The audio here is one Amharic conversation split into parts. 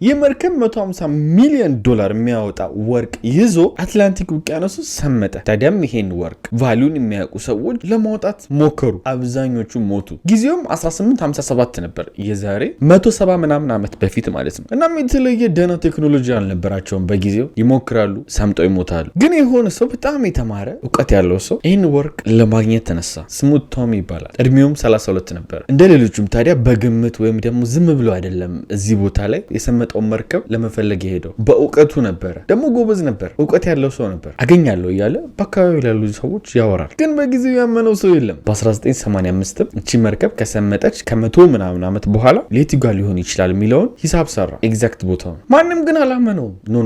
የመርከብ 150 ሚሊዮን ዶላር የሚያወጣ ወርቅ ይዞ አትላንቲክ ውቅያኖስ ሰመጠ። ታዲያም ይሄን ወርቅ ቫልዩን የሚያውቁ ሰዎች ለማውጣት ሞከሩ፣ አብዛኞቹ ሞቱ። ጊዜውም 1857 ነበር፣ የዛሬ 170 ምናምን ዓመት በፊት ማለት ነው። እናም የተለየ ደህና ቴክኖሎጂ አልነበራቸውም። በጊዜው ይሞክራሉ፣ ሰምጠው ይሞታሉ። ግን የሆነ ሰው በጣም የተማረ እውቀት ያለው ሰው ይህን ወርቅ ለማግኘት ተነሳ። ስሙ ቶም ይባላል። እድሜውም 32 ነበር። እንደ ሌሎቹም ታዲያ በግምት ወይም ደግሞ ዝም ብሎ አይደለም እዚህ ቦታ ላይ የሰመጠው መርከብ ለመፈለግ የሄደው፣ በእውቀቱ ነበረ። ደግሞ ጎበዝ ነበር፣ እውቀት ያለው ሰው ነበር። አገኛለሁ እያለ በአካባቢው ያሉ ሰዎች ያወራል። ግን በጊዜው ያመነው ሰው የለም። በ1985 እቺ መርከብ ከሰመጠች ከ100 ምናምን ዓመት በኋላ ሌቲጋ ሊሆን ይችላል የሚለውን ሂሳብ ሰራ፣ ኤግዛክት ቦታውን። ማንም ግን አላመነውም። ኖ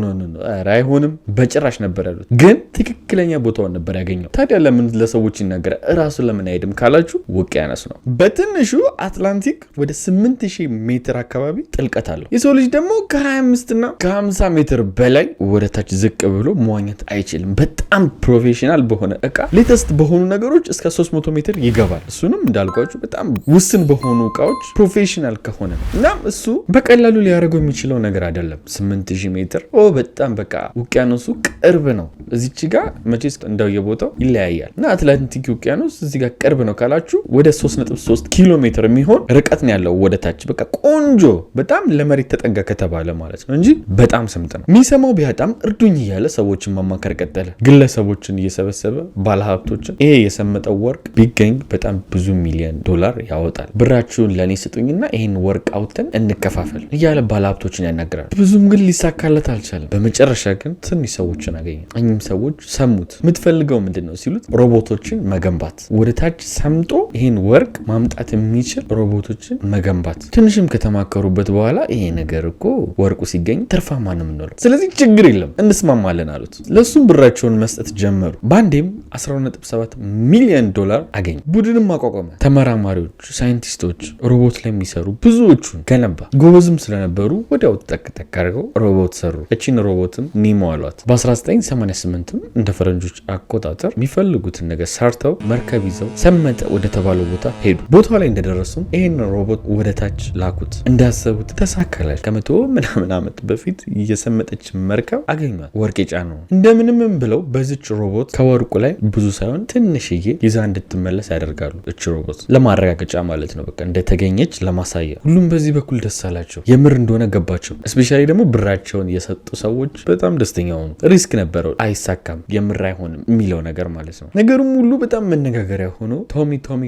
ኧረ አይሆንም በጭራሽ ነበር ያሉት። ግን ትክክለኛ ቦታውን ነበር ያገኘው። ታዲያ ለምን ለሰዎች ይናገራል? እራሱ ለምን አይሄድም ካላችሁ ውቅያኖስ ነው። በትንሹ አትላንቲክ ወደ 8000 ሜትር አካባቢ ጥልቀት አለው። የሰው ልጅ ደግሞ ከ25 እና ከ50 ሜትር በላይ ወደ ታች ዝቅ ብሎ መዋኘት አይችልም። በጣም ፕሮፌሽናል በሆነ እቃ ሌተስት በሆኑ ነገሮች እስከ 300 ሜትር ይገባል። እሱንም እንዳልኳችሁ በጣም ውስን በሆኑ እቃዎች ፕሮፌሽናል ከሆነ ነው። እናም እሱ በቀላሉ ሊያደርገው የሚችለው ነገር አይደለም። 8000 ሜትር በጣም በቃ ውቅያኖሱ ቅርብ ነው። እዚች ጋር መቼስ እንደየቦታው ይለያያል እና አትላንቲክ ውቅያኖስ እዚህ ጋር ቅርብ ነው ካላችሁ ወደ 3.3 ኪሎ ሜትር የሚሆን ርቀት ነው ያለው ወደ ታች። በቃ ቆንጆ በጣም ለመሬት ተጠጋ ከተባለ ማለት ነው እንጂ በጣም ስምጥ ነው። የሚሰማው ቢያጣም እርዱኝ እያለ ሰዎችን ማማከር ቀጠለ። ግለሰቦችን እየሰበሰበ ባለሀብቶችን፣ ይሄ የሰመጠው ወርቅ ቢገኝ በጣም ብዙ ሚሊዮን ዶላር ያወጣል፣ ብራችሁን ለእኔ ስጡኝና ይህን ወርቅ አውጥተን እንከፋፈል እያለ ባለሀብቶችን ያናግራል። ብዙም ግን ሊሳካለት አልቻለም። በመጨረሻ ግን ትንሽ ሰዎችን አገኘ። እኚህም ሰዎች ሰሙት። የምትፈልገው ምንድን ነው ሲሉት ሮቦቶችን መገንባት፣ ወደ ታች ሰምጦ ይህን ወርቅ ማምጣት የሚችል ሮቦቶችን መገንባት። ትንሽም ከተማከሩበት በኋላ ይሄ ነገር እኮ ወርቁ ሲገኝ ትርፋማ ነው የምንለው፣ ስለዚህ ችግር የለም እንስማማለን አሉት። ለሱም ብራቸውን መስጠት ጀመሩ። ባንዴም 12.7 ሚሊዮን ዶላር አገኘ። ቡድንም አቋቋመ። ተመራማሪዎች፣ ሳይንቲስቶች፣ ሮቦት ላይ የሚሰሩ ብዙዎቹን ገነባ። ጎበዝም ስለነበሩ ወዲያው ጠቅጠቅ አድርገው ሮቦት ሰሩ። እቺን ሮቦትም ኒሞ አሏት። በ1988 እንደ ፈረንጆች አቆጣጠር የሚፈልጉትን ነገር ሰርተው መርከብ ይዘው ሰመጠ ወደ ተባለው ቦታ ሄዱ። ቦታው ላይ እንደደረሱም ይህን ሮቦት ወደ ታች ላኩት። እንዳሰቡት ተሳካላች። ከ100 ምናምን ዓመት በፊት የሰመጠች መርከብ አገኟት። ወርቅ የጫነው እንደምንም ብለው በዚች ሮቦት ከወርቁ ላይ ብዙ ሳይሆን ትንሽዬ ይዛ እንድትመለስ ያደርጋሉ። እች ሮቦት ለማረጋገጫ ማለት ነው፣ በቃ እንደተገኘች ለማሳያ። ሁሉም በዚህ በኩል ደስ አላቸው፣ የምር እንደሆነ ገባቸው። እስፔሻሊ ደግሞ ብራቸውን የሰጡ ሰዎች በጣም ደስተኛ ሆኑ። ሪስክ ነበረው፣ አይሳካም፣ የምር አይሆንም የሚለው ነገር ማለት ነው። ነገሩም ሁሉ በጣም መነጋገሪያ ሆኖ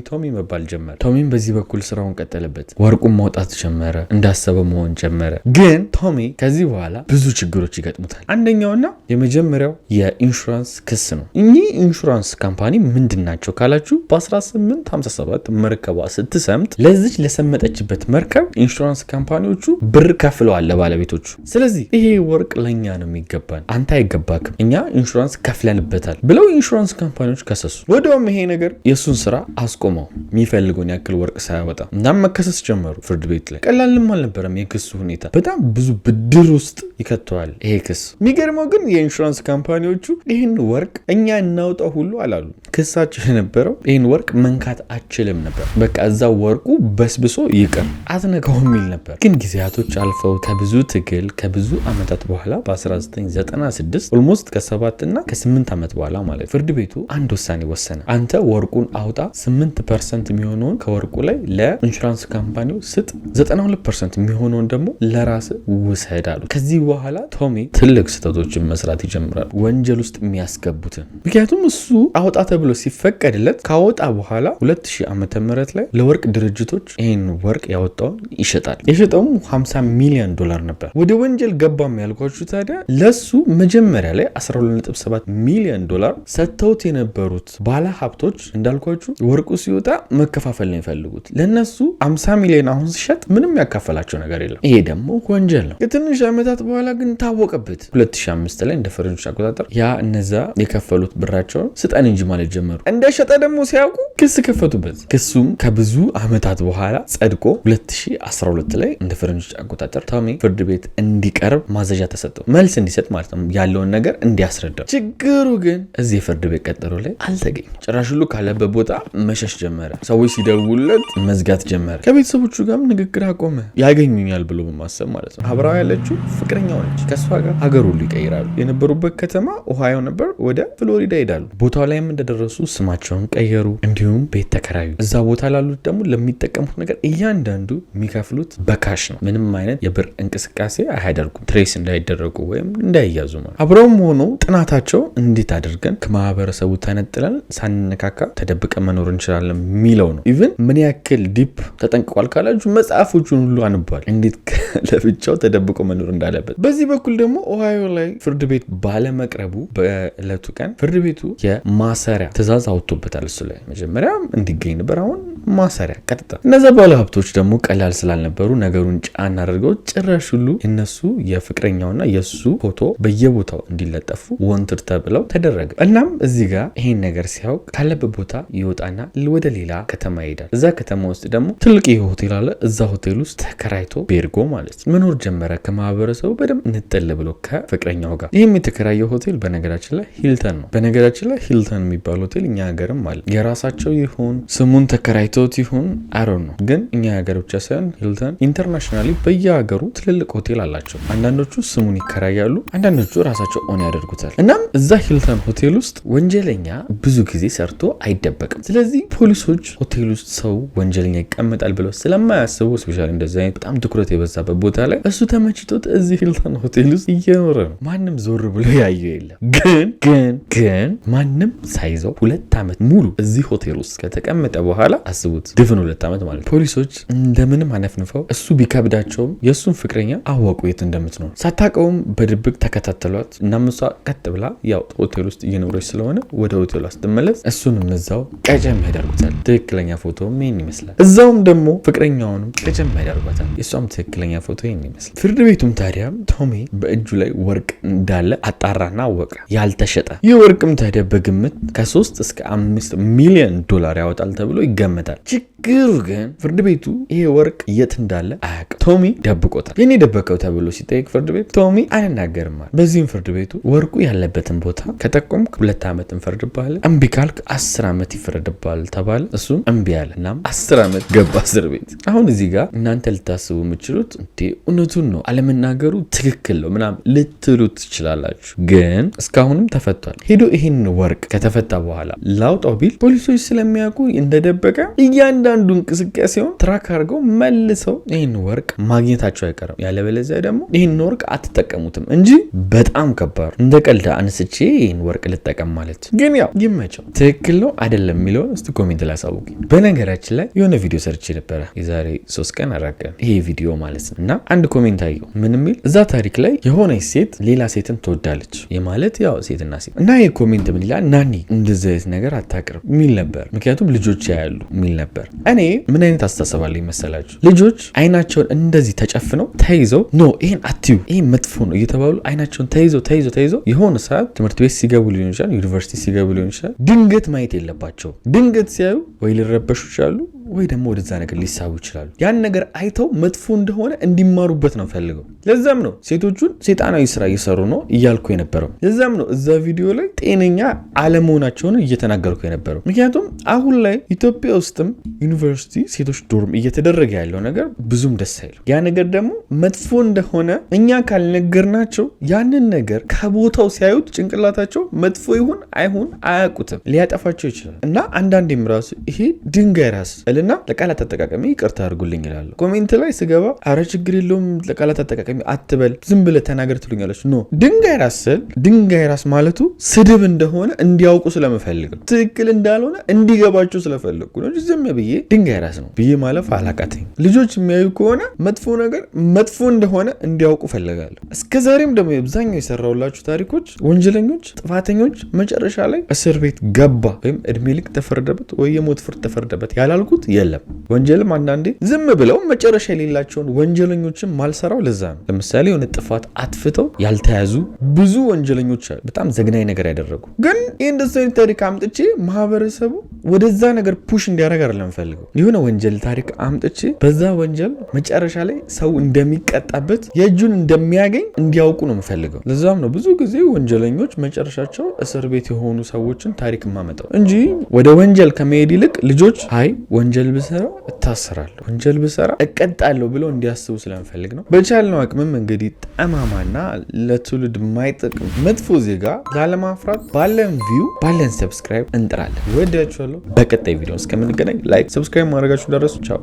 ቶሚ መባል ጀመረ። ቶሚም በዚህ በኩል ስራውን ቀጠለበት። ወርቁን ማውጣት ጀመረ፣ እንዳሰበ መሆን ጀመረ። ግን ቶሚ ከዚህ በኋላ ብዙ ችግሮች ይገጥሙታል። አንደኛውና የመጀመሪያው የኢንሹራንስ ክስ ነው። እኚህ ኢንሹራንስ ካምፓኒ ምንድን ናቸው ካላችሁ በ1857 መርከቧ ስትሰምጥ ለዚች ለሰመጠችበት መርከብ ኢንሹራንስ ካምፓኒዎቹ ብር ከፍለዋል ለባለቤቶቹ። ስለዚህ ይሄ ወርቅ ለኛ ነው የሚገባን፣ አንተ አይገባክም፣ እኛ ኢንሹራንስ ከፍለንበታል ብለው ኢንሹራንስ ካምፓኒዎች ከሰሱ። ወዲያውም ይሄ ነገር የእሱን ስራ አስቆመው፣ የሚፈልገውን ያክል ወርቅ ሳያወጣ። እናም መከሰስ ጀመሩ ፍርድ ቤት ላይ። ቀላልም አልነበረም የክሱ ሁኔታ፣ በጣም ብዙ ብድር ውስጥ ይከተዋል ይሄ ክስ። የሚገርመው ግን የኢንሹራንስ ካምፓኒዎቹ ይህን ወርቅ እኛ እናውጣው ሁሉ አላሉ። ክሳቸው የነበረው ይህን ወርቅ መንካት አችልም ነበር፣ በቃ እዛ ወርቁ በስብሶ ይቅር አትነካው የሚል ነበር። ግን ጊዜያቶች አልፈው ከብዙ ትግል ከብዙ ዓመታት በኋላ በ1996 ኦልሞስት ከ7 እና ከ8 ዓመት በኋላ ማለት ፍርድ ቤቱ አንድ ውሳኔ ወሰነ። አንተ ወርቁን አውጣ፣ 8% የሚሆነውን ከወርቁ ላይ ለኢንሹራንስ ካምፓኒው ስጥ፣ 92% የሚሆነውን ደግሞ ለራስ ውሰድ አሉ። ከዚህ በኋላ ቶሚ ትልቅ ስህተቶችን መስራት ይጀምራል፣ ወንጀል ውስጥ የሚያስገቡትን። ምክንያቱም እሱ አውጣ ተብሎ ሲፈቀድለት ካወጣ በኋላ 2000 ዓመተ ምህረት ላይ ለወርቅ ድርጅቶች ይህን ወርቅ ያወጣውን ይሸጣል። የሸጠውም 50 ሚሊዮን ዶላር ነበር። ወደ ወንጀል ገባም ያልኳችሁ ታዲያ ለሱ መጀመሪያ ላይ 12.7 ሚሊዮን ዶላር ሰጥተውት የነበሩት ባለ ሀብቶች እንዳልኳችሁ ወርቁ ሲወጣ መከፋፈል ነው የሚፈልጉት። ለነሱ 50 ሚሊዮን አሁን ሲሸጥ ምንም ያካፈላቸው ነገር የለም። ይሄ ደግሞ ወንጀል ነው። ከትንሽ ዓመታት በኋላ ግን ታወቀበት። 2005 ላይ እንደ ፈረንጆች አቆጣጠር ያ እነዛ የከፈሉት ብራቸውን ስጠን እንጂ ማለት ጀመሩ። እንደሸጠ ደግሞ ሲያውቁ ክስ ከፈቱበት። ክሱም ከብዙ ዓመታት በኋላ ጸድቆ 2012 ላይ እንደ ፈረንጆች አቆጣጠር ቶሚ ፍርድ ቤት እንዲቀርብ ማዘዣ ተሰጠው፣ መልስ እንዲሰጥ ማለት ነው፣ ያለውን ነገር እንዲያስረዳ። ችግሩ ግን እዚህ የፍርድ ቤት ቀጠሮ ላይ አልተገኘም። ጭራሽ ሁሉ ካለበት ቦታ መሸሽ ጀመረ። ሰዎች ሲደውሉለት መዝጋት ጀመረ። ከቤተሰቦቹ ጋርም ንግግር አቆመ። ያገኙኛል ብሎ በማሰብ ማለት ነው። አብራው ያለችው ፍቅረኛው ነች። ከሷ ጋር ሀገር ሁሉ ይቀይራሉ። የነበሩበት ከተማ ኦሃዮ ነበር፣ ወደ ፍሎሪዳ ይሄዳሉ። ቦታው ላይም እንደደረሱ ስማቸውን ቀየሩ፣ እንዲሁም ቤት ተከራዩ። እዛ ቦታ ላሉት ደግሞ ለሚጠቀሙት ነገር እያንዳንዱ የሚከፍሉት በካሽ ነው። ምንም አይነት የብር እንቅስቃሴ አያደርጉም፣ ትሬስ እንዳይደረጉ ወይም እንዳይያዙ ማለት። አብረውም ሆኖ ጥናታቸው እንዴት አድርገን ከማህበረሰቡ ተነጥለን ሳንነካካ ተደብቀን መኖር እንችላለን የሚለው ነው። ኢቭን ምን ያክል ዲፕ ተጠንቅቋል ካላችሁ መጽሐፎቹን ሁሉ አንቧል፣ እንዴት ለብቻው ተደብቆ መኖር እንዳለበት። በዚህ በኩል ደግሞ ኦሃዮ ላይ ፍርድ ቤት ባለመቅረቡ በዕለቱ ቀን ፍርድ ቤቱ የማሰሪያ ትዕዛዝ አውጥቶበታል። እሱ ላይ መጀመሪያ እንዲገኝ ነበር፣ አሁን ማሰሪያ ቀጥታ። እነዛ ባለ ሀብቶች ደግሞ ቀላል ስላልነበሩ ነገሩን ጫና አድርገው ጭራሽ ሁሉ እነሱ የፍቅረኛውና የሱ ፎቶ በየቦታው እንዲለጠፉ ወንትር ተብለው ተደረገ። እናም እዚህ ጋር ይሄን ነገር ሲያውቅ ካለበት ቦታ ይወጣና ወደ ሌላ ከተማ ይሄዳል። እዛ ከተማ ውስጥ ደግሞ ትልቅ ሆቴል አለ። እዛ ሆቴል ውስጥ ተከራይቶ ቤርጎ ማለት መኖር ጀመረ። ከማህበረሰቡ በደንብ እንጠል ብሎ ከፍቅረኛው ጋር። ይህም የተከራየው ሆቴል በነገራችን ላይ ሂልተን ነው። በነገራችን ላይ ሂልተን የሚባል ሆቴል እኛ ሀገርም አለ። የራሳቸው ይሁን ስሙን ተከራይቶት ይሁን አሮን ነው፣ ግን እኛ ሀገር ብቻ ሳይሆን ሂልተን ኢንተርናሽናሊ በየሀገሩ ትልልቅ ሆቴል አላቸው። አንዳንዶቹ ስሙን ይከራያሉ፣ አንዳንዶቹ ራሳቸው ኦን ያደርጉታል። እናም እዛ ሂልተን ሆቴል ውስጥ ወንጀለኛ ብዙ ጊዜ ሰርቶ አይደበቅም። ስለዚህ ፖሊሶች ሆቴል ውስጥ ሰው ወንጀለኛ ይቀመጣል ብለው ስለማያስቡ ስፔሻሊ እንደዚህ አይነት በጣም ትኩረት የበዛበት ቦታ ላይ እሱ ተመችቶት እዚህ ሂልተን ሆቴል ውስጥ እየኖረ ነው። ማንም ዞር ብሎ ያየው የለም። ግን ማንም ሳይዘው 2 ዓመት ሙሉ እዚህ ሆቴል ውስጥ ከተቀመጠ በኋላ አስቡት፣ ድፍን 2 ዓመት ማለት። ፖሊሶች እንደምንም አነፍንፈው እሱ ቢከብዳቸውም የእሱን ፍቅረኛ አወቁ የት እንደምትኖር። ሳታውቀውም በድብቅ ተከታተሏት። እናም እሷ ቀጥ ብላ ያው ሆቴል ውስጥ እየኖረች ስለሆነ ወደ ሆቴሉ ስትመለስ እሱንም እዛው ቀጨም ያደርጉታል። ትክክለኛ ፎቶ ምን ይመስላል። እዛውም ደግሞ ፍቅረኛውንም ቀጨም ያደርጓታል። የሷም ትክክለኛ ፎቶ ይሄን ይመስላል። ፍርድ ቤቱም ታዲያ ቶሚ በእጁ ላይ ወርቅ እንዳለ አጣራና አወቀ፣ ያልተሸጠ። ይህ ወርቅም ታዲያ በግምት ከ3 እስከ 5 ሚሊዮን ዶላር ያወጣል ተብሎ ይገመታል። ችግሩ ግን ፍርድ ቤቱ ይሄ ወርቅ የት እንዳለ አያውቅም። ቶሚ ደብቆታል። የኔ ደበቀው ተብሎ ሲጠይቅ ፍርድ ቤቱ ቶሚ አልናገርም አለ። በዚህም ፍርድ ቤቱ ወርቁ ያለበትን ቦታ ከጠቆምክ 2 ዓመት እንፈርድብሃለን፣ እምቢ ካልክ 10 ዓመት ይፈረድብሃል ተባለ። እሱም እምቢ አለ። እናም 10 ዓመት ገባ እስር ቤት። አሁን እዚህ ጋር እናንተ ልታስቡ የምችሉት እንዴ እውነቱን ነው አለመናገሩ ትክክል ነው ምናምን ልትሉ ትችላላችሁ። ግን እስካሁንም ተፈቷል። ሄዶ ይሄን ወርቅ ከተፈታ በኋላ ላውጣው ቢል ፖሊሶች ስለሚያውቁ እንደደበቀ እያንዳንዱ እንቅስቃሴውን ትራክ አድርገው መልሰው ይህን ወርቅ ማግኘታቸው አይቀርም። ያለበለዚያ ደግሞ ይህን ወርቅ አትጠቀሙትም እንጂ በጣም ከባድ እንደ ቀልድ አንስቼ ይህን ወርቅ ልጠቀም ማለት። ግን ያው ይመቸው። ትክክል ነው አይደለም የሚለውን እስቲ ኮሜንት ላይ አሳውቁኝ። በነገራችን ላይ የሆነ ቪዲዮ ሰርቼ ነበረ የዛሬ 3 ቀን አራቀን ይሄ ቪዲዮ ማለት ነው። እና አንድ ኮሜንት አየሁ። ምን የሚል እዛ ታሪክ ላይ የሆነች ሴት ሌላ ሴትን ትወዳለች የማለት ያው ሴትና ሴት እና ይሄ ኮሜንት ምን ይላል? ናኒ እንደዚህ አይነት ነገር አታቅርብ የሚል ነበር። ምክንያቱም ልጆች ያያሉ የሚል ነበር። እኔ ምን አይነት አስተሳሰብ አለኝ መሰላችሁ? ልጆች አይናቸውን እንደዚህ ተጨፍነው ተይዘው ኖ ይሄን አትዩ ይሄ መጥፎ ነው እየተባሉ አይናቸውን ተይዘው የሆነ ሰዓት ትምህርት ቤት ሲገቡ ሊሆን ይችላል፣ ዩኒቨርሲቲ ሲገቡ ሊሆን ይችላል። ድንገት ማየት የለባቸው። ድንገት ሲያዩ ወይ ሊረበሹ ይችላሉ ወይ ደግሞ ወደዛ ነገር ሊሳቡ ይችላሉ። ያን ነገር አይተው መጥፎ እንደሆነ እንዲማሩበት ነው ፈልገው። ለዛም ነው ሴቶቹን ሴጣናዊ ስራ እየሰሩ ነው እያልኩ የነበረው። ለዛም ነው እዛ ቪዲዮ ላይ ጤነኛ አለመሆናቸውን እየተናገርኩ የነበረው። ምክንያቱም አሁን ላይ ኢትዮጵያ ውስጥም ዩኒቨርሲቲ ሴቶች ዶርም እየተደረገ ያለው ነገር ብዙም ደስ አይልም። ያ ነገር ደግሞ መጥፎ እንደሆነ እኛ ካልነገርናቸው ያንን ነገር ከቦታው ሲያዩት ጭንቅላታቸው መጥፎ ይሁን አይሁን አያውቁትም፣ ሊያጠፋቸው ይችላል። እና አንዳንዴም ራሱ ይሄ ድንጋይ ራስ እና ለቃላት አጠቃቀሚ ይቅርታ አድርጉልኝ ይላሉ። ኮሜንት ላይ ስገባ አረ ችግር የለውም ለቃላት አጠቃቀሚ አትበል ዝም ብለህ ተናገር ትሉኛለች። ኖ ድንጋይ ራስ ስል ድንጋይ ራስ ማለቱ ስድብ እንደሆነ እንዲያውቁ ስለምፈልግ ነው። ትክክል እንዳልሆነ እንዲገባቸው ስለፈልጉ ነው። ዝም ብዬ ድንጋይ ራስ ነው ብዬ ማለፍ አላቃተኝ። ልጆች የሚያዩ ከሆነ መጥፎ ነገር መጥፎ እንደሆነ እንዲያውቁ ፈልጋለሁ። እስከዛሬም ደግሞ የአብዛኛው የሰራሁላችሁ ታሪኮች ወንጀለኞች፣ ጥፋተኞች መጨረሻ ላይ እስር ቤት ገባ ወይም እድሜ ልክ ተፈረደበት ወይ የሞት ፍርድ ተፈረደበት ያላልኩት የለም። ወንጀልም አንዳንዴ ዝም ብለው መጨረሻ የሌላቸውን ወንጀለኞችን ማልሰራው ለዛ ነው። ለምሳሌ የሆነ ጥፋት አጥፍተው ያልተያዙ ብዙ ወንጀለኞች አሉ፣ በጣም ዘግናኝ ነገር ያደረጉ። ግን ይህ እንደዚህ አይነት ታሪክ አምጥቼ ማህበረሰቡ ወደዛ ነገር ፑሽ እንዲያደርግ አይደለም ፈልገው የሆነ ወንጀል ታሪክ አምጥቼ በዛ ወንጀል መጨረሻ ላይ ሰው እንደሚቀጣበት የእጁን እንደሚያገኝ እንዲያውቁ ነው የምፈልገው። ለዛም ነው ብዙ ጊዜ ወንጀለኞች መጨረሻቸው እስር ቤት የሆኑ ሰዎችን ታሪክ ማመጣው እንጂ ወደ ወንጀል ከመሄድ ይልቅ ልጆች አይ ወንጀል ብሰራ እታሰራለሁ፣ ወንጀል ብሰራ እቀጣለሁ ብለው እንዲያስቡ ስለምፈልግ ነው። በቻልነው አቅምም እንግዲህ ጠማማና ለትውልድ የማይጠቅም መጥፎ ዜጋ ላለማፍራት ባለን ቪው ባለን ሰብስክራይብ እንጥራለን። ወዳችኋለሁ። በቀጣይ ቪዲዮ እስከምንገናኝ ላይክ፣ ሰብስክራይብ ማድረጋችሁ እንዳትረሱ። ቻው።